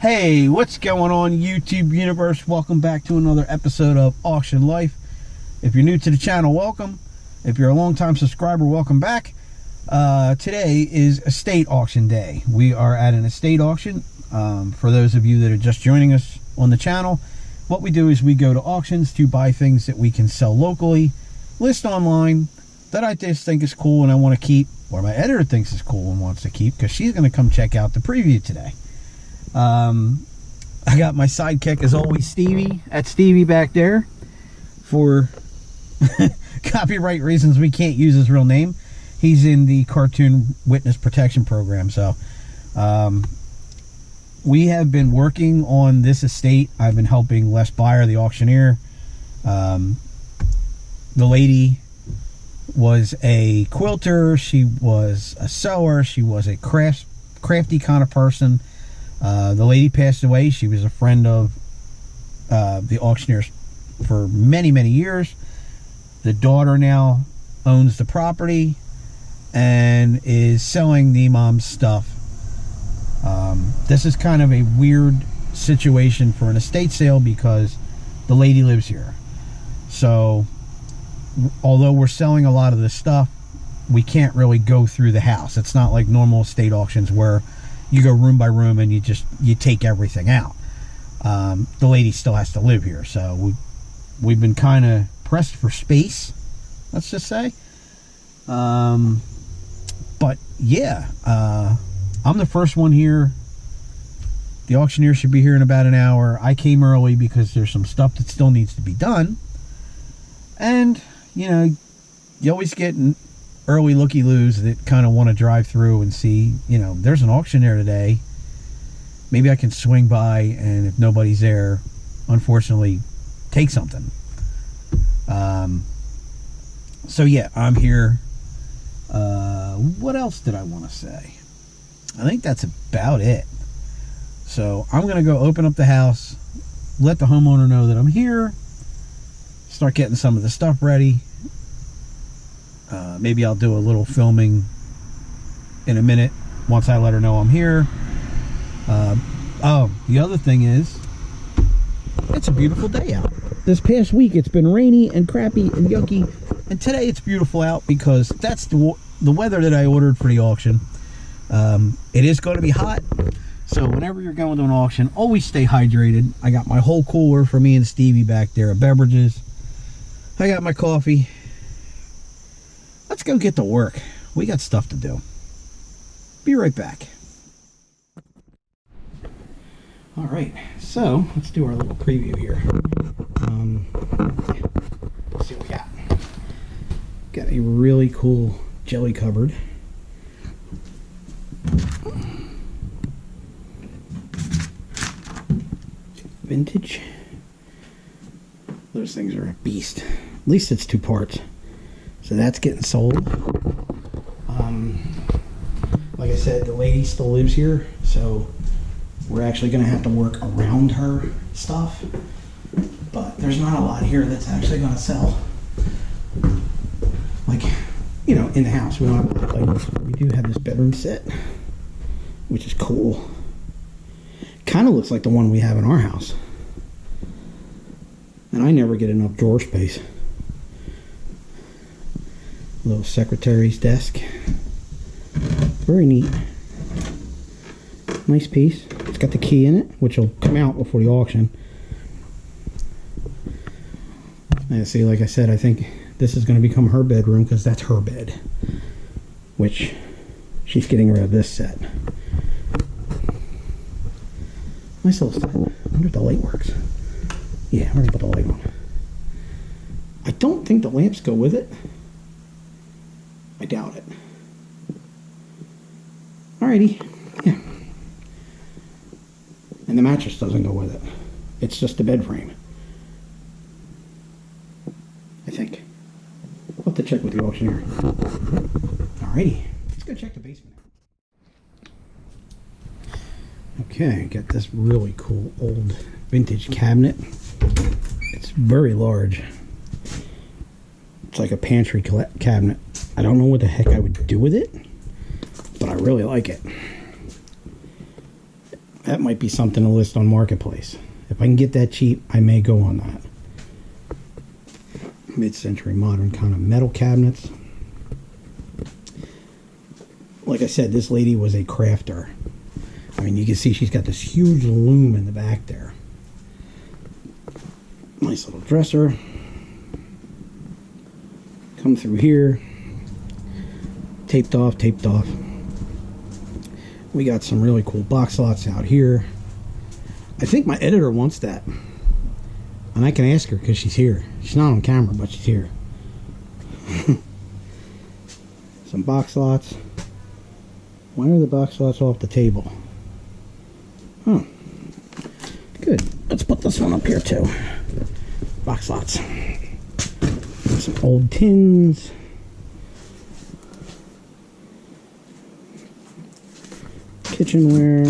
Hey, what's going on, YouTube universe? Welcome back to another episode of Auction Life. If you're new to the channel, welcome. If you're a long-time subscriber, welcome back. Today is estate auction day. We are at an estate auction. For those of you that are just joining us on the channel, what we do is we go to auctions to buy things that we can sell locally, list online, that I just think is cool and I want to keep, or my editor thinks is cool and wants to keep, because she's going to come check out the preview today. I got my sidekick, as always, Stevie. That's Stevie back there. For copyright reasons, we can't use his real name. He's in the Cartoon Witness Protection Program. So we have been working on this estate. I've been helping Les Beyer, the auctioneer. The lady was a quilter. She was a sewer. She was a crafty kind of person. The lady passed away. She was a friend of the auctioneers for many, many years. The daughter now owns the property and is selling the mom's stuff. This is kind of a weird situation for an estate sale because the lady lives here. So although we're selling a lot of this stuff, we can't really go through the house. It's not like normal estate auctions where you go room by room and you take everything out. The lady still has to live here, so we've been kind of pressed for space, let's just say. But yeah, I'm the first one here. The auctioneer should be here in about an hour. I came early because there's some stuff that still needs to be done, and you know, you always get early looky-loos that kind of want to drive through and see, you know, there's an auction there today. Maybe I can swing by, and if nobody's there, unfortunately, take something. So yeah, I'm here. What else did I want to say? I think that's about it. So I'm going to go open up the house, let the homeowner know that I'm here, start getting some of the stuff ready. Maybe I'll do a little filming in a minute once I let her know I'm here. Oh, the other thing is, it's a beautiful day out. This past week it's been rainy and crappy and yucky, and today it's beautiful out because that's the weather that I ordered for the auction. It is going to be hot, so whenever you're going to an auction, always stay hydrated. I got my whole cooler for me and Stevie back there of beverages. I got my coffee. Let's go get to work. We got stuff to do. Be right back. All right, so let's do our little preview here. Let's see what we got. Got a really cool jelly cupboard. Vintage. Those things are a beast. At least it's 2 parts. So that's getting sold. Like I said, the lady still lives here, so we're actually going to have to work around her stuff. But there's not a lot here that's actually going to sell. Like, you know, in the house. We don't have a lot of items. We do have this bedroom set, which is cool. Kind of looks like the one we have in our house. And I never get enough drawer space. Little secretary's desk. Very neat. Nice piece. It's got the key in it, which will come out before the auction. And see, like I said, I think this is going to become her bedroom because that's her bed. Which she's getting rid of this set. Nice little set. I wonder if the light works. Yeah, we're going to put the light on. I don't think the lamps go with it. I doubt it. Alrighty. Yeah. And the mattress doesn't go with it. It's just the bed frame. I think. We'll have to check with the auctioneer. Alrighty. Let's go check the basement. Okay, got this really cool old vintage cabinet. It's very large. It's like a pantry cabinet. I don't know what the heck I would do with it, but I really like it. That might be something to list on Marketplace. If I can get that cheap, I may go on that. Mid-century modern kind of metal cabinets. Like I said, this lady was a crafter. I mean, you can see she's got this huge loom in the back there. Nice little dresser. Come through here. Taped off, taped off. We got some really cool box slots out here. I think my editor wants that. And I can ask her because she's here. She's not on camera, but she's here. Some box slots. Why are the box slots off the table? Oh, good. Let's put this one up here too. Box slots. Some old tins. Kitchenware.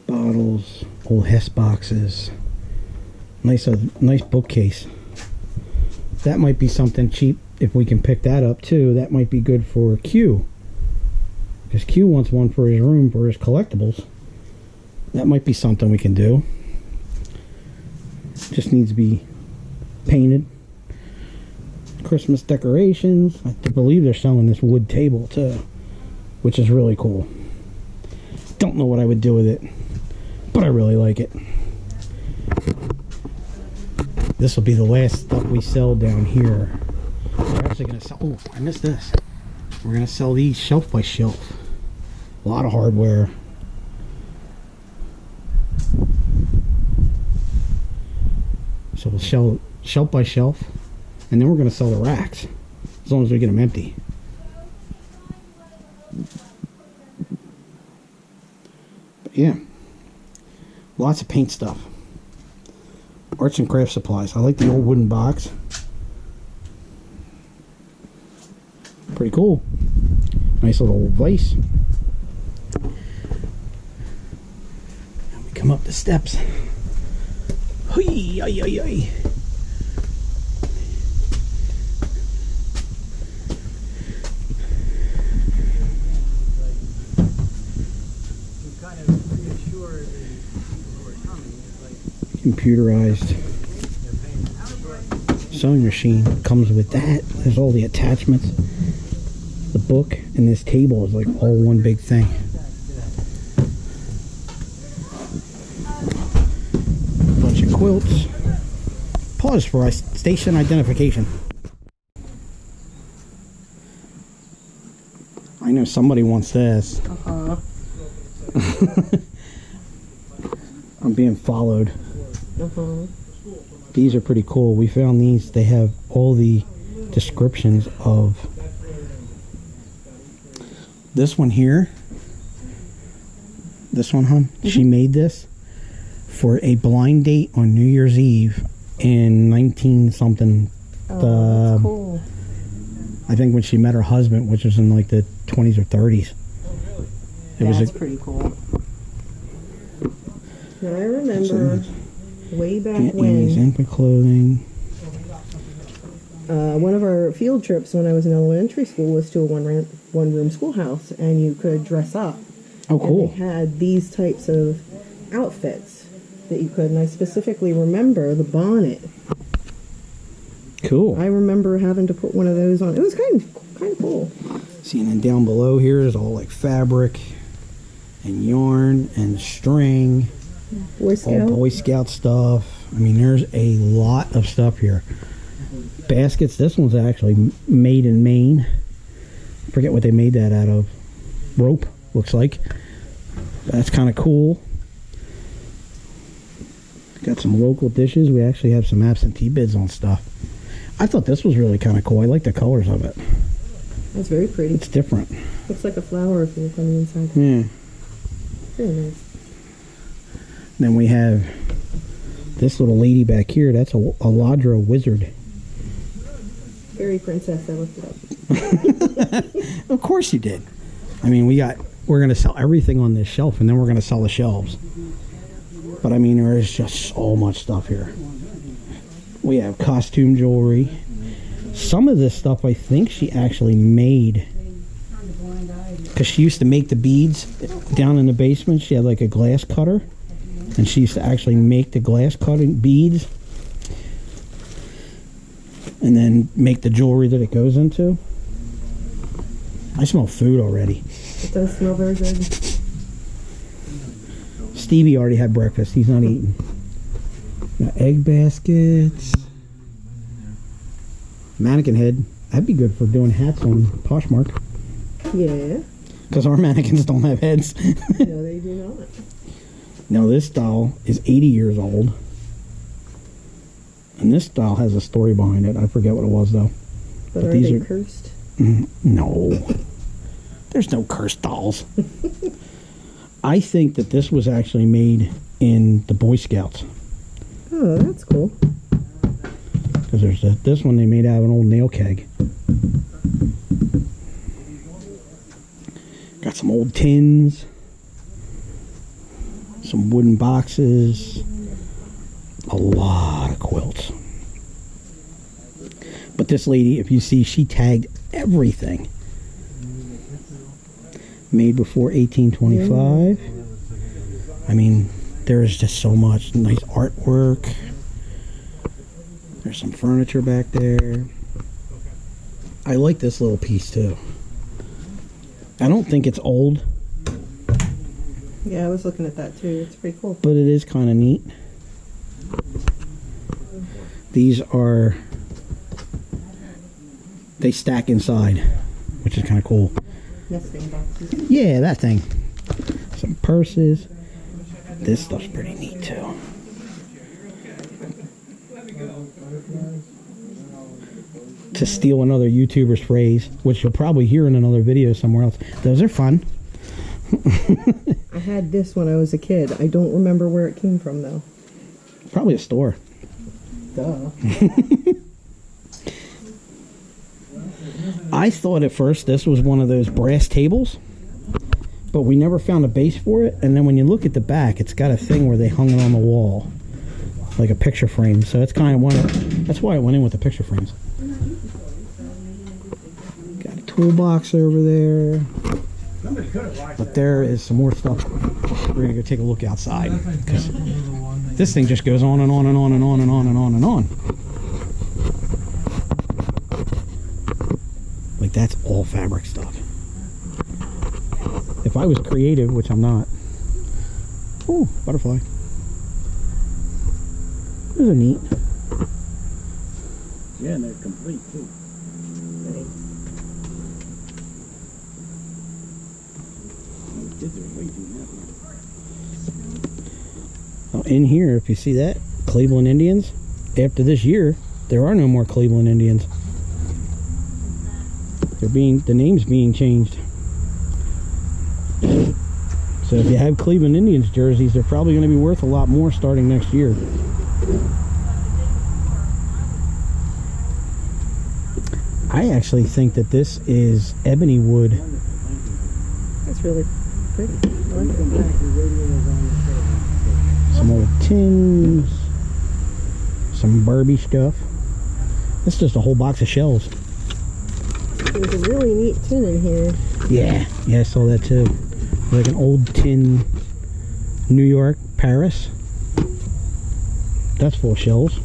Bottles. Old Hess boxes. Nice bookcase. That might be something cheap if we can pick that up too. That might be good for Q. Because Q wants one for his room for his collectibles. That might be something we can do. Just needs to be painted. Christmas decorations. I believe they're selling this wood table too, which is really cool. Don't know what I would do with it, but I really like it. This will be the last stuff we sell down here. We're actually going to sell... Oh, I missed this. We're going to sell these shelf by shelf. A lot of hardware. So we'll sell shelf by shelf. And then we're going to sell the racks. As long as we get them empty. But yeah. Lots of paint stuff. Arts and craft supplies. I like the old wooden box. Pretty cool. Nice little vise. And we come up the steps. Hoi, ay, ay, ay. Computerized sewing machine comes with that. There's all the attachments. The book and this table is like all one big thing. Bunch of quilts. Pause for station identification. I know somebody wants this. I'm being followed. These are pretty cool. We found these. They have all the descriptions of this one here. This one, hon. She made this for a blind date on New Year's Eve in 19 something. That's cool. I think when she met her husband, which was in like the 20s or 30s. That's pretty cool. Now I remember way back when infant clothing. One of our field trips when I was in elementary school was to a one-room schoolhouse, and you could dress up. Oh, cool. And they had these types of outfits that you could, and I specifically remember the bonnet. Cool. I remember having to put one of those on. It was kind of cool. See, and then down below here is all like fabric and yarn and string. Boy Scout. All Boy Scout stuff. I mean, there's a lot of stuff here. Baskets. This one's actually made in Maine. Forget what they made that out of. Rope, looks like. That's kind of cool. Got some local dishes. We actually have some absentee bids on stuff. I thought this was really kind of cool. I like the colors of it. That's very pretty. It's different. Looks like a flower if you look on the inside. Yeah. Very nice. Then we have this little lady back here. That's a Ladra wizard. Fairy princess. I looked it up. Of course you did. I mean, we're going to sell everything on this shelf, and then we're going to sell the shelves. But I mean, there is just so much stuff here. We have costume jewelry. Some of this stuff I think she actually made because she used to make the beads down in the basement. She had like a glass cutter, and she used to actually make the glass cutting beads and then make the jewelry that it goes into. I smell food already. It does smell very good. Stevie already had breakfast. He's not eating. Got egg baskets. Mannequin head. That'd be good for doing hats on Poshmark. Yeah. Because our mannequins don't have heads. No, they do not. Now this doll is 80 years old. And this doll has a story behind it. I forget what it was though. But are these they cursed? No. There's no cursed dolls. I think that this was actually made in the Boy Scouts. Oh, that's cool. Because there's this one they made out of an old nail keg. Got some old tins. Some wooden boxes. A lot of quilts. But this lady, if you see, she tagged everything. Made before 1825. I mean, there is just so much nice artwork. There's some furniture back there. I like this little piece too. I don't think it's old. Yeah, I was looking at that too. It's pretty cool. But it is kind of neat. These are... they stack inside, which is kind of cool. Nesting boxes. Yeah, that thing. Some purses. This stuff's pretty neat too. To steal another YouTuber's phrase, which you'll probably hear in another video somewhere else. Those are fun. I had this when I was a kid. I don't remember where it came from though. Probably a store. Duh. I thought at first this was one of those brass tables, but we never found a base for it. And then when you look at the back, it's got a thing where they hung it on the wall, like a picture frame. So it's kind of one of, that's why I went in with the picture frames. Got a toolbox over there. But there is some more stuff. We're gonna go take a look outside because this thing just goes on and on and on and on and on and on and on. Like that's all fabric stuff. If I was creative, which I'm not. Oh, butterfly. Those are neat. Yeah, and they're complete too. Oh, in here, if you see that, Cleveland Indians. After this year, there are no more Cleveland Indians. The name's being changed. So if you have Cleveland Indians jerseys, they're probably going to be worth a lot more starting next year. I actually think that this is ebony wood. That's really pretty. I like it. Some old tins. Some Barbie stuff. That's just a whole box of shells. There's a really neat tin in here. Yeah, I saw that too. Like an old tin New York, Paris. That's full of shells.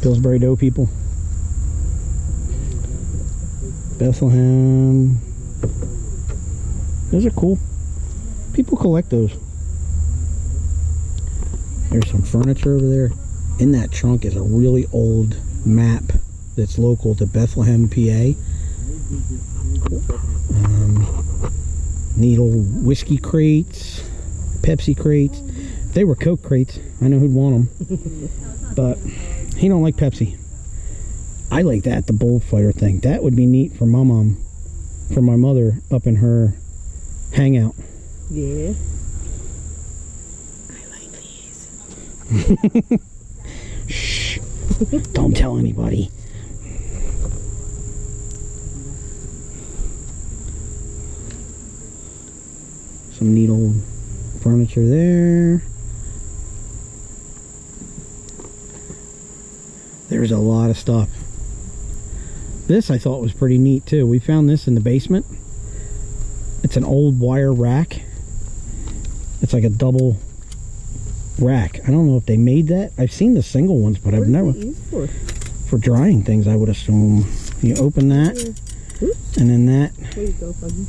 Pillsbury dough people. Bethlehem. Those are cool. People collect those. There's some furniture over there. In that trunk is a really old map that's local to Bethlehem, PA. Neat old whiskey crates, Pepsi crates. If they were Coke crates, I know who'd want them. But he don't like Pepsi. I like that, the bullfighter thing. That would be neat for my mom, for my mother up in her hangout. Yeah. I like these. Shh. Don't tell anybody. Some neat old furniture there. There's a lot of stuff. This I thought was pretty neat too. We found this in the basement. It's an old wire rack. It's like a double rack. I don't know if they made that. I've seen the single ones, but I've never. What is it used For drying things, I would assume. You open that, and then that. There you go, Buggy.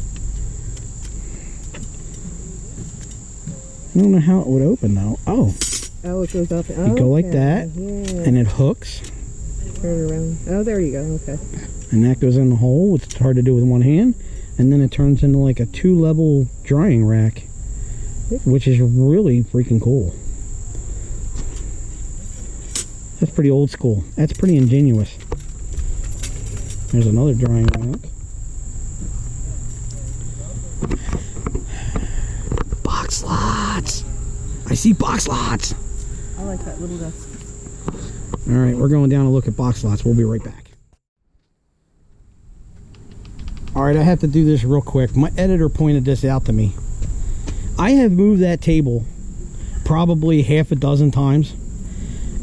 I don't know how it would open though. Oh, Oh, it goes up. you go like that, Yeah. and it hooks, Turn it around. Oh, there you go. Okay. and that goes in the hole, which is hard to do with one hand, and then it turns into like a 2-level drying rack, which is really freaking cool. That's pretty old school. That's pretty ingenious. There's another drying rack. Box lots. I see box lots. I like that little desk. All right, we're going down to look at box lots. We'll be right back. All right, I have to do this real quick. My editor pointed this out to me. I have moved that table probably half a dozen times,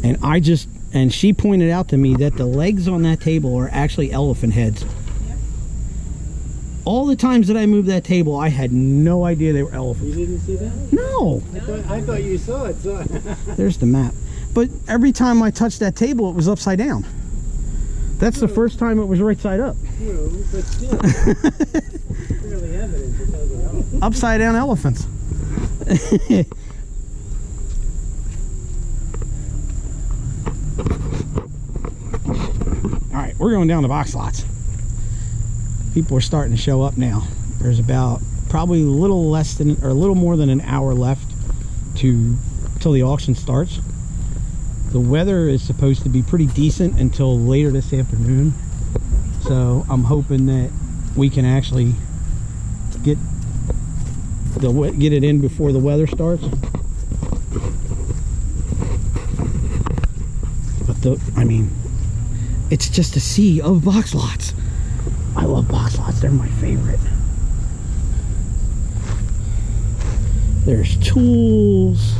and she pointed out to me that the legs on that table are actually elephant heads. All the times that I moved that table, I had no idea they were elephants. You didn't see that? No. I thought you saw it. So. There's the map. But every time I touched that table, it was upside down. That's the first time it was right side up. True, but still, clearly evident that those are elephants. Upside down elephants. All right, we're going down to box lots. People are starting to show up now. There's about probably a little less than, or a little more than an hour left till the auction starts. The weather is supposed to be pretty decent until later this afternoon, so I'm hoping that we can actually get it in before the weather starts. But I mean, it's just a sea of box lots. I love box lots. They're my favorite. There's tools.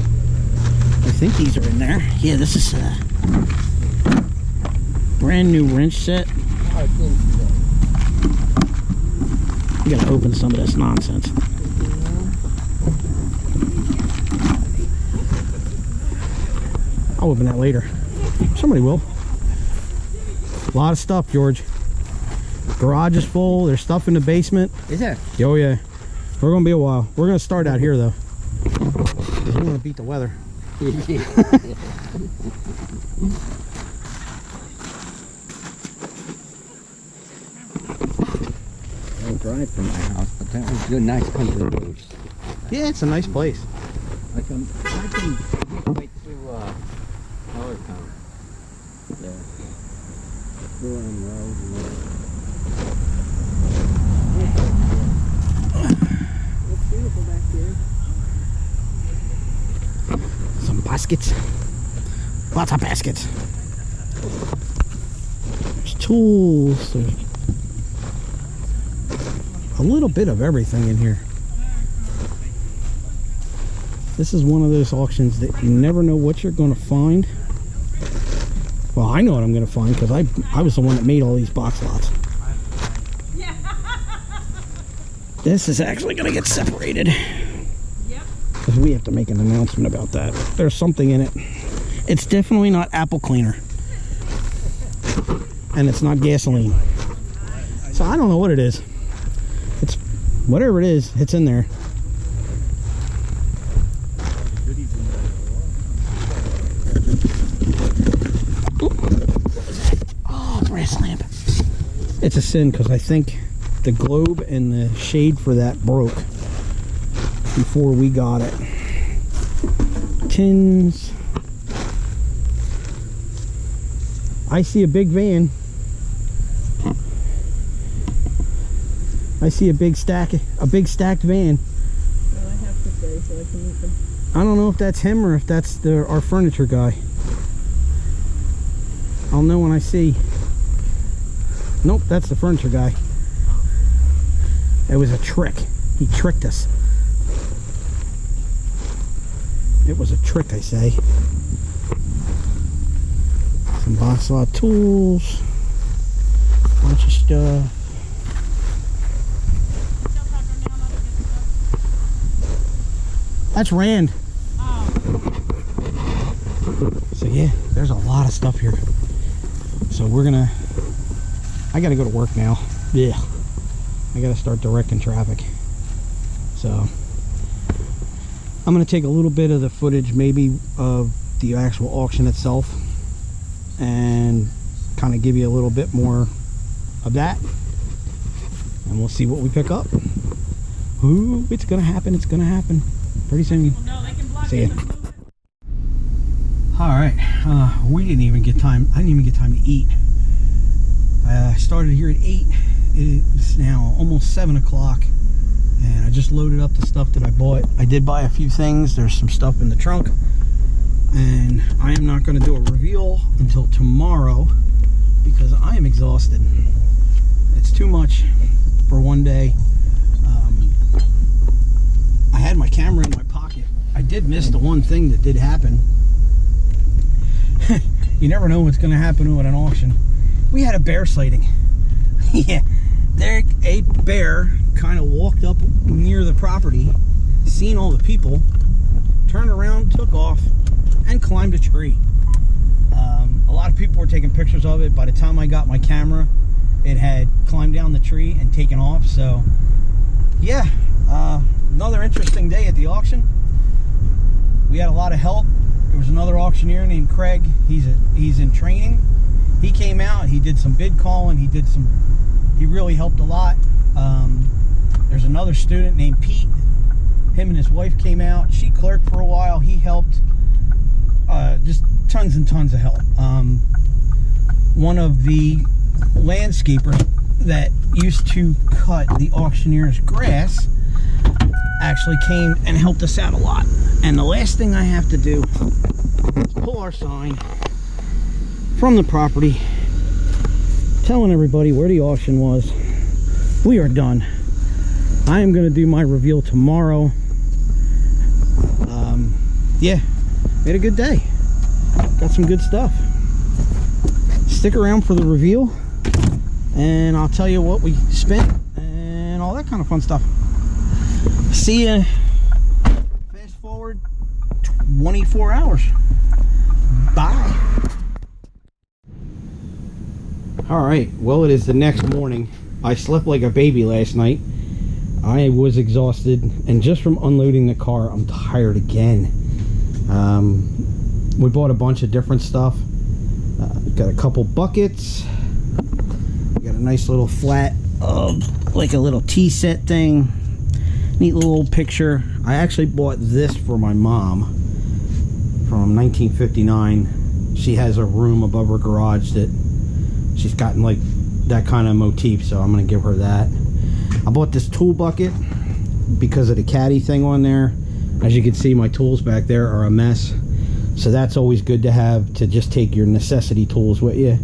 I think these are in there. Yeah, this is a brand new wrench set. I think so. You gotta open some of this nonsense. I'll open that later. Somebody will. A lot of stuff, George. Garage is full. There's stuff in the basement. Is there? Oh yeah. We're gonna be a while. We're gonna start out here though. We want to beat the weather. Don't drive from my house, but that was good, nice country roads. Yeah, it's a nice place. I can wait through Town. There. Ruin Road. It's beautiful back here. Some baskets. Lots of baskets. There's tools. There's a little bit of everything in here. This is one of those auctions that you never know what you're going to find. Well, I know what I'm going to find because I was the one that made all these box lots. This is actually going to get separated. Because we have to make an announcement about that. There's something in it. It's definitely not apple cleaner. And it's not gasoline. So I don't know what it is. It's whatever it is, it's in there. Oh, brass lamp. It's a sin because I think the globe and the shade for that broke before we got it. Tins. I see a big van. I see a big stacked van. Well, I have to say so I can meet them. I don't know if that's him or if that's our furniture guy. I'll know when I see. Nope, that's the furniture guy. It was a trick. He tricked us. It was a trick, I say. Some box lot tools. bunch of stuff. That's Rand. So yeah, there's a lot of stuff here. So I gotta go to work now. Yeah, I gotta start directing traffic. So I'm gonna take a little bit of the footage, maybe of the actual auction itself, and kind of give you a little bit more of that, and we'll see what we pick up. Ooh, it's gonna happen. It's gonna happen pretty soon. Well, no, they can block See ya. it. All right, we didn't even get time. I didn't even get time to eat. I started here at 8. It's now almost 7 o'clock, and I just loaded up the stuff that I bought. I did buy a few things. There's some stuff in the trunk, and I am not going to do a reveal until tomorrow because I am exhausted. It's too much for one day. I had my camera in my pocket. I did miss the one thing that did happen. You never know what's going to happen at an auction. We had a bear sighting. Yeah, there a bear kind of walked up near the property, seen all the people, turned around, took off, and climbed a tree. A lot of people were taking pictures of it. By the time I got my camera, it had climbed down the tree and taken off. So yeah, another interesting day at the auction. We had a lot of help. There was another auctioneer named Craig. He's in training. He came out. He did some bid calling. He really helped a lot. There's another student named Pete. Him and his wife came out. She clerked for a while. He helped. Just tons and tons of help. One of the landscapers that used to cut the auctioneer's grass actually came and helped us out a lot. And the last thing I have to do is pull our sign from the property telling everybody where the auction was. We are done. I am going to do my reveal tomorrow. Yeah, we had a good day. Got some good stuff. Stick around for the reveal, and I'll tell you what we spent and all that kind of fun stuff. See ya. Fast forward 24 hours. Bye. Alright, well, it is the next morning. I slept like a baby last night. I was exhausted, and just from unloading the car, I'm tired again. We bought a bunch of different stuff. Got a couple buckets. Got a nice little flat, like a little tea set thing. Neat little old picture. I actually bought this for my mom from 1959. She has a room above her garage that she's gotten like that kind of motif, so I'm gonna give her that. I bought this tool bucket because of the caddy thing on there. As you can see, my tools back there are a mess, so that's always good to have, to just take your necessity tools with you.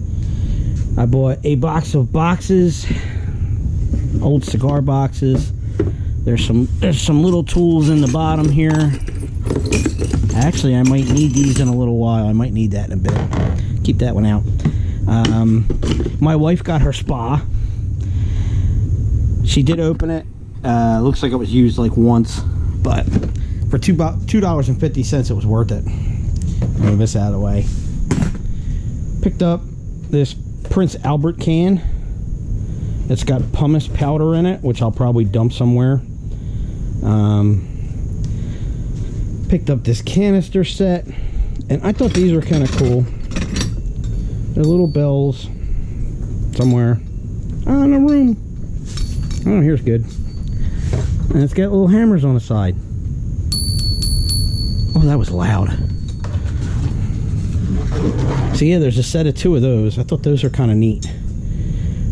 I bought a box of boxes, old cigar boxes. There's some little tools in the bottom here. Actually, I might need these in a little while. I might need that in a bit. Keep that one out. My wife got her spa. She did open it. Looks like it was used like once, but for $2.50 it was worth it. Move this out of the way. Picked up this Prince Albert can. It's got pumice powder in it, which I'll probably dump somewhere. Picked up this canister set, and I thought these were kind of cool. They're little bells somewhere. Oh, in a room. Oh, here's good. And it's got little hammers on the side. Oh, that was loud. So yeah, there's a set of 2 of those. I thought those are kind of neat.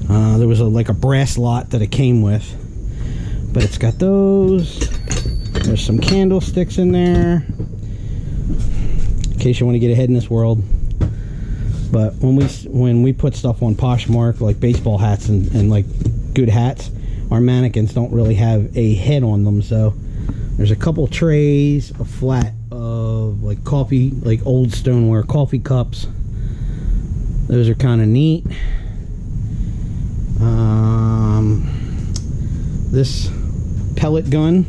There was like a brass lot that it came with, but it's got those. There's some candlesticks in there in case you want to get ahead in this world. But when we put stuff on Poshmark, like baseball hats and like good hats, our mannequins don't really have a head on them. So there's a couple trays, a flat of like coffee, like old stoneware coffee cups. Those are kind of neat. This pellet gun.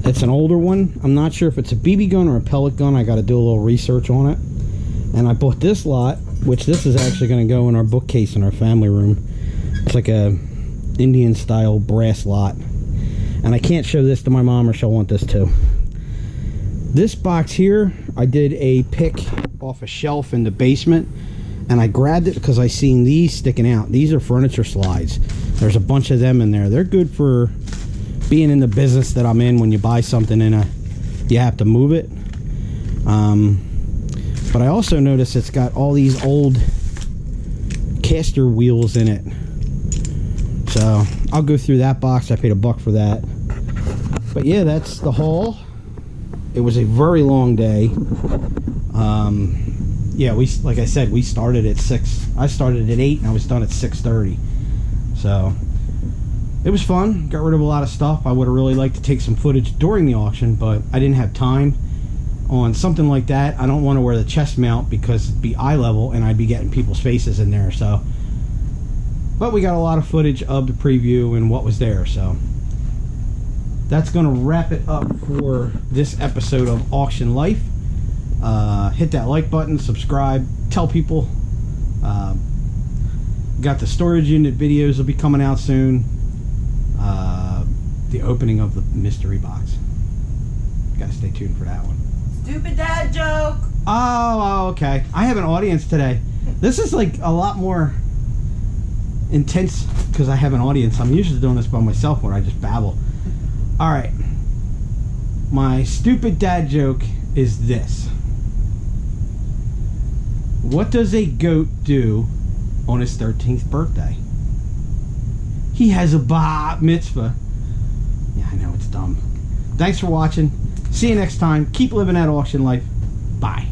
It's an older one. I'm not sure if it's a BB gun or a pellet gun. I got to do a little research on it. And I bought this lot, which this is actually going to go in our bookcase in our family room. It's like a Indian style brass lot. And I can't show this to my mom or she'll want this too. This box here, I did a pick off a shelf in the basement. And I grabbed it because I seen these sticking out. These are furniture slides. There's a bunch of them in there. They're good for being in the business that I'm in. When you buy something you have to move it. But I also noticed it's got all these old caster wheels in it. So I'll go through that box. I paid $1 for that. But yeah, that's the haul. It was a very long day. Yeah, like I said, we started at 6. I started at 8 and I was done at 6:30. So it was fun. Got rid of a lot of stuff. I would have really liked to take some footage during the auction, but I didn't have time. On something like that, I don't want to wear the chest mount because it'd be eye level and I'd be getting people's faces in there. So, but we got a lot of footage of the preview and what was there. So that's going to wrap it up for this episode of Auction Life. Hit that like button, subscribe, tell people. Got the storage unit videos will be coming out soon. The opening of the mystery box. Got to stay tuned for that one. Stupid dad joke. Oh, okay. I have an audience today. This is like a lot more intense because I have an audience. I'm usually doing this by myself where I just babble. All right. My stupid dad joke is this. What does a goat do on his 13th birthday? He has a bar mitzvah. Yeah, I know, it's dumb. Thanks for watching. See you next time. Keep living that auction life. Bye.